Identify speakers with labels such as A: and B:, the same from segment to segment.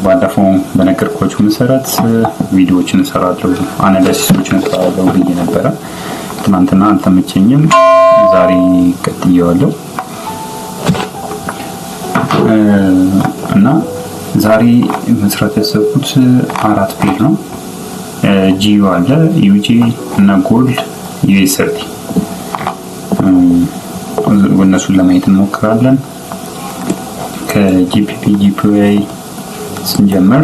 A: ባለፈው በነገርኳችሁ መሰረት ቪዲዮዎችን እሰራለሁ፣ አናሊሲሶችን እሰራለሁ ብዬ ነበረ። ትናንትና አልተመቸኝም፣ ዛሬ ቀጥዬዋለሁ እና ዛሬ መስራት ያሰብኩት 4 ፔጅ ነው። ጂዩ አለ፣ ዩጂ እና ጎልድ ዩኤስአርቲ እነሱን ለማየት እንሞክራለን። ከጂፒፒ ጂፒአይ ስንጀምር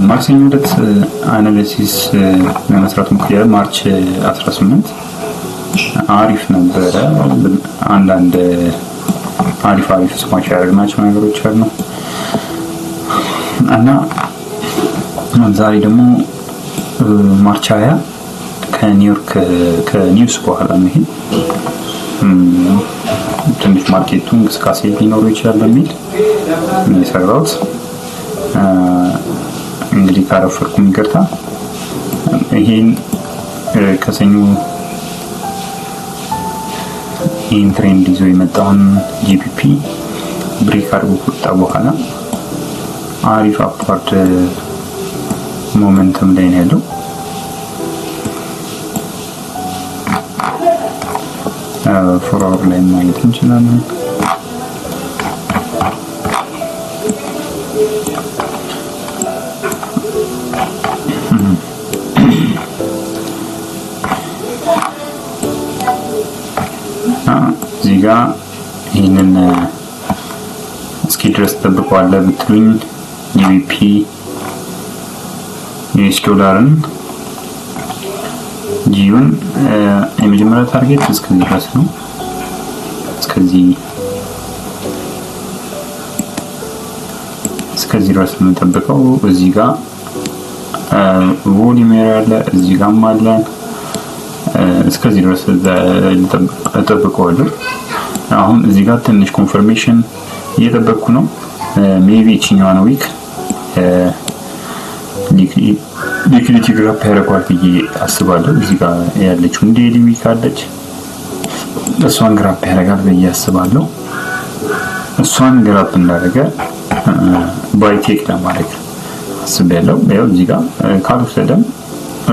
A: ማክሰኞ ዕለት አናሊሲስ ለመስራት ሞክሬያለሁ። ማርች 18 አሪፍ ነበረ። አንዳንድ አሪፍ ስማች ያደረግናቸው ነገሮች አሉ እና ዛሬ ደግሞ ማርች 20 ከኒውዮርክ ከኒውስ በኋላ ነው። ይሄ ትንሽ ማርኬቱ እንቅስቃሴ ሊኖረው ይችላል በሚል የሰራሁት። እንግዲህ ካረፈርኩም ይቅርታ። ይሄን ከሰኞ ይህን ትሬንድ ይዞ የመጣውን ጂፒፒ ብሬክ አድርጎ ከወጣ በኋላ አሪፍ አፓርት ሞመንተም ላይ ነው ያለው። ፎር አወር ላይ ማየት እንችላለን። እዚህ ጋር ይህንን እስኪ ድረስ ተጠብቀዋለሁ ብትሉኝ ጂቢፒ ዩኤስ ዶላርን ጂዩን የመጀመሪያ ታርጌት እስከዚህ ድረስ ነው። እስከዚህ ድረስ ነው የምጠብቀው። እዚህ ጋር ቮሊዩም ያለ እዚህ ጋርም አለ። እስከዚህ ድረስ እጠብቀዋለሁ። አሁን እዚህ ጋር ትንሽ ኮንፈርሜሽን እየጠበቅኩ ነው። ሜቢ እቺኛዋን ዊክ ሊኩዊዲቲ ግራፕ ያደርጓል ብዬ አስባለሁ። እዚህ ጋር ያለችው ዴይሊ ዊክ አለች፣ እሷን ግራፕ ያደርጋል ብዬ አስባለሁ። እሷን ግራፕ እንዳደረገ ባይቴክ ለማድረግ አስቤያለሁ። ያው እዚህ ጋር ካልወሰደም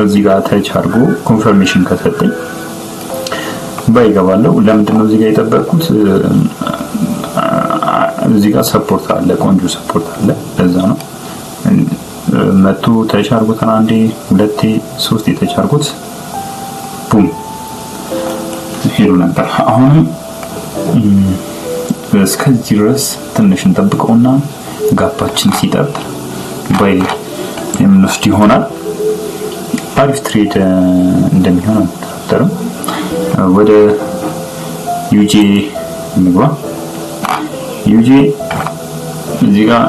A: እዚህ ጋር ታች አድርጎ ኮንፈርሜሽን ከሰጠኝ ባይገባለሁ። ለምንድነው እዚህ ጋር የጠበቅኩት? እዚህ ጋር ሰፖርት አለ፣ ቆንጆ ሰፖርት አለ። ለዛ ነው መቶ ተቻርጎት አንዴ ሁለቴ ሶስቴ ተቻርጎት ቡም ሄዶ ነበር። አሁን እስከዚህ ድረስ ትንሽ እንጠብቀውና ጋፓችን ሲጠብ ባይ የምንወስድ ይሆናል። አሪፍ ትሬድ እንደሚሆን ተጠራጠርም። ወደ ዩጂ እንግባ። ዩጂ እዚህ ጋር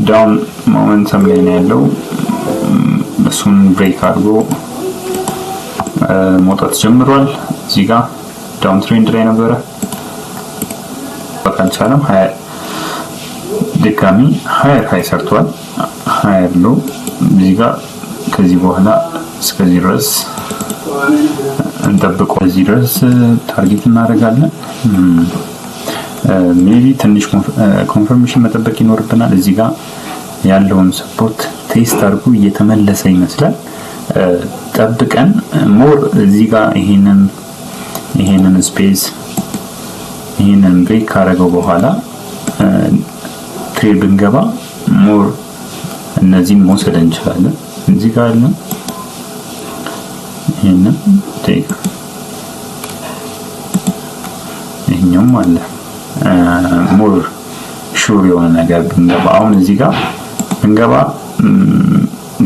A: ዳውን ሞመንተም ላይ ነው ያለው። እሱን ብሬክ አድርጎ መውጣት ጀምሯል። እዚህ ጋር ዳውን ትሬንድ ላይ ነበረ፣ አልቻለም። ድጋሚ ሃይ ሰርቷል። ሃየር ሎ እዚህ ጋር ከዚህ በኋላ እስከዚህ ድረስ እንጠብቀው። እዚህ ድረስ ታርጌት እናደርጋለን። ሜቢ ትንሽ ኮንፈርሜሽን መጠበቅ ይኖርብናል። እዚህ ጋር ያለውን ሰፖርት ቴስት አድርጎ እየተመለሰ ይመስላል። ጠብቀን ሞር እዚህ ጋር ይሄንን ስፔስ ይሄንን ብሬክ ካደረገው በኋላ ትሬድ ብንገባ ሞር እነዚህን መውሰድ እንችላለን። እዚህ ጋር አለ ይሄንን ቴክ ይሄኛውም አለ። ሞር ሹር የሆነ ነገር ብንገባ አሁን እዚህ ጋር ብንገባ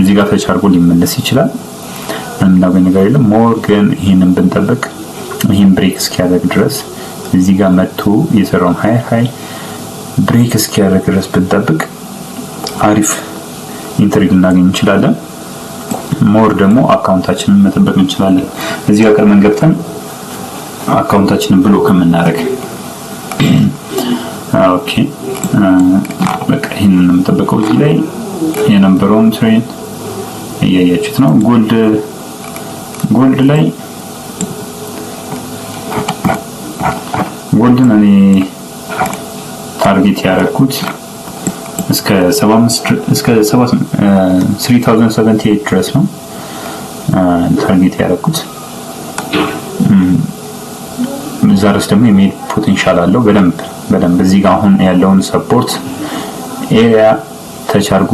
A: እዚህ ጋር ተቻርጎ ሊመለስ ይችላል። ምንም ነገር የለም። ሞር ግን ይሄንን ብንጠብቅ ይሄን ብሬክ እስኪያደርግ ድረስ እዚህ ጋር መጥቶ የሰራውን ሃይ ብሬክ እስኪያደርግ ድረስ ብንጠብቅ አሪፍ ኢንትሪ ልናገኝ እንችላለን። ሞር ደግሞ አካውንታችንን መጠበቅ እንችላለን። እዚህ ጋር ቀድመን ገብተን አካውንታችንን ብሎክ የምናደርግ ኦኬ። በቃ ይሄንን የምጠብቀው እዚህ ላይ የነበረውን ትሬንድ እያያችሁት ነው። ጎልድ ላይ ጎልድን እኔ ታርጌት ያደረኩት እስከ 3078 ድረስ ነው ታርጌት ያደረኩት። እዛ ድረስ ደግሞ የሜድ ፖቴንሻል አለው በደንብ እዚህ ጋር አሁን ያለውን ሰፖርት ኤሪያ ተች አድርጎ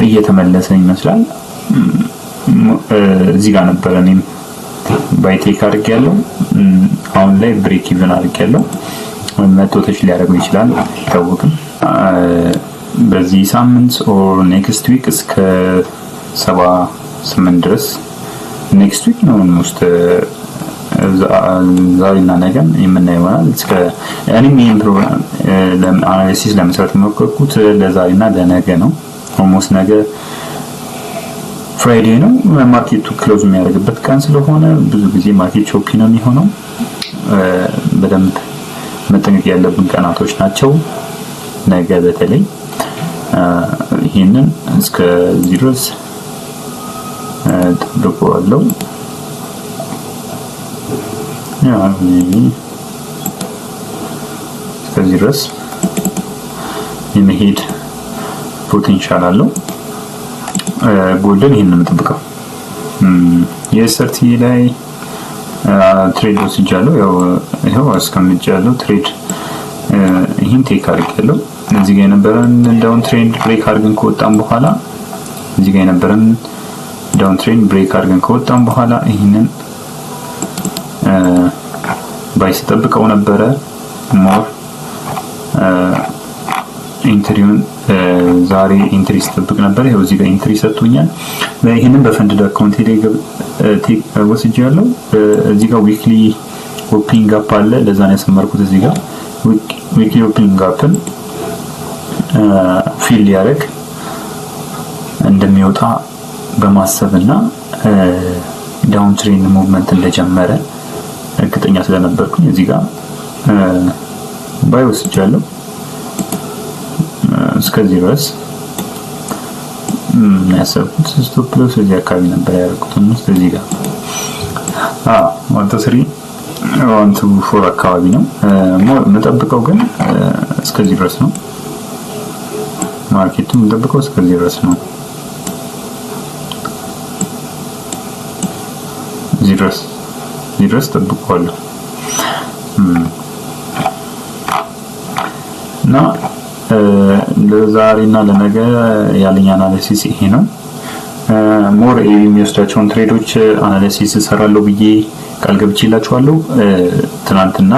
A: እየተመለሰ ይመስላል። እዚህ ጋር ነበር እኔም ባይቴክ አድርጌያለሁ። አሁን ላይ ብሬክ ኢቭን አድርጌያለሁ። መቶ ተች ሊያደርገው ይችላል አይታወቅም። በዚህ ሳምንት ኦር ኔክስት ዊክ እስከ 78 ድረስ ኔክስት ዊክ ነው ኦልሞስት ዛሬና ነገም የምናየው ይሆናል። እስከ እኔም ይሄን ፕሮግራም አናሊሲስ ለመስራት የሞከርኩት ለዛሬና ለነገ ነው። ኦልሞስት ነገ ፍራይዴ ነው። ማርኬቱ ክሎዝ የሚያደርግበት ቀን ስለሆነ ብዙ ጊዜ ማርኬት ቾፒ ነው የሚሆነው። በደንብ መጠንቀቅ ያለብን ቀናቶች ናቸው። ነገ በተለይ ይሄንን እስከዚህ ድረስ ጠብቀዋለሁ። እስከዚህ ድረስ የመሄድ ፖቴንሻል አለው። ጎልደን ይሄንን የምጠብቀው የሰርቲ ላይ ትሬድ ወስጃለሁ። ይሄው አስቀምጫለሁ ትሬድ ይሄን ቴክ አድርጌያለሁ። እዚህ ጋር የነበረን ዳውን ትሬንድ ብሬክ አድርገን ከወጣን በኋላ እዚህ ጋር የነበረን ዳውን ትሬንድ ብሬክ አድርገን ከወጣን በኋላ ይሄንን ባይ ስጠብቀው ነበረ። ሞር ኢንትሪውን ዛሬ ኢንትሪ ስጠብቅ ነበር። ይሄው እዚህ ጋር ኢንትሪ ሰጥቶኛል። ይሄንን በፈንድ አካውንት ላይ ወስጃለሁ። እዚህ ጋር ዊክሊ ኦፕኒንግ ጋፕ አለ። ለዛ ነው ያሰመርኩት። እዚህ ጋር ዊክሊ ኦፕኒንግ ጋፕን ፊል ሊያደርግ እንደሚወጣ በማሰብና ዳውን ትሬንድ ሙቭመንት እንደጀመረ እርግጠኛ ስለነበርኩኝ እዚህ ጋር ባይ ወስጃለሁ። እስከዚህ ድረስ ያሰብኩት ስቶፕ ሎስ እዚህ አካባቢ ነበር ያደረኩት። እዚህ ጋር 1-3-1-4 አካባቢ ነው የምጠብቀው፣ ግን እስከዚህ ድረስ ነው ማርኬቱ የምጠብቀው፣ እስከዚህ ድረስ ነው። እዚህ ድረስ ጠብቀዋለሁ እና ለዛሬና ለነገ ያለኝ አናሊሲስ ይሄ ነው። ሞር የሚወስዳቸውን ትሬዶች አናሊሲስ እሰራለሁ ብዬ ቃል ገብቼላችኋለሁ። ትናንትና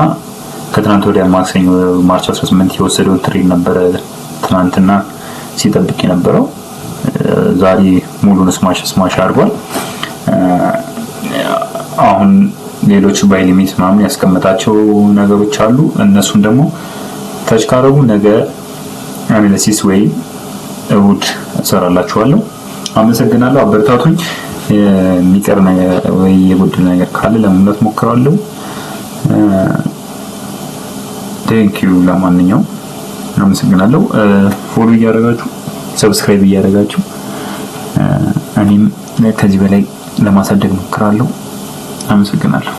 A: ከትናንት ወዲያ ማክሰኞ ማርች 18 የወሰደውን ትሬድ ነበረ ትናንትና ሲጠብቅ የነበረው። ዛሬ ሙሉን ስማሽ አድርጓል። አሁን ሌሎች ባይ ሊሚት ምናምን ያስቀመጣቸው ነገሮች አሉ። እነሱን ደግሞ ታች ካረጉ ነገ አናሊሲስ ወይ እሑድ እሰራላችኋለሁ። አመሰግናለሁ። አበረታቱኝ። የሚቀር ነገር ወይ የጎደለ ነገር ካለ ለመሙላት ሞክራለሁ። ቴንኪዩ። ለማንኛውም አመሰግናለሁ። ፎሎ እያደረጋችሁ ሰብስክራይብ እያደረጋችሁ እኔም ከዚህ በላይ ለማሳደግ ሞክራለሁ። አመሰግናለሁ።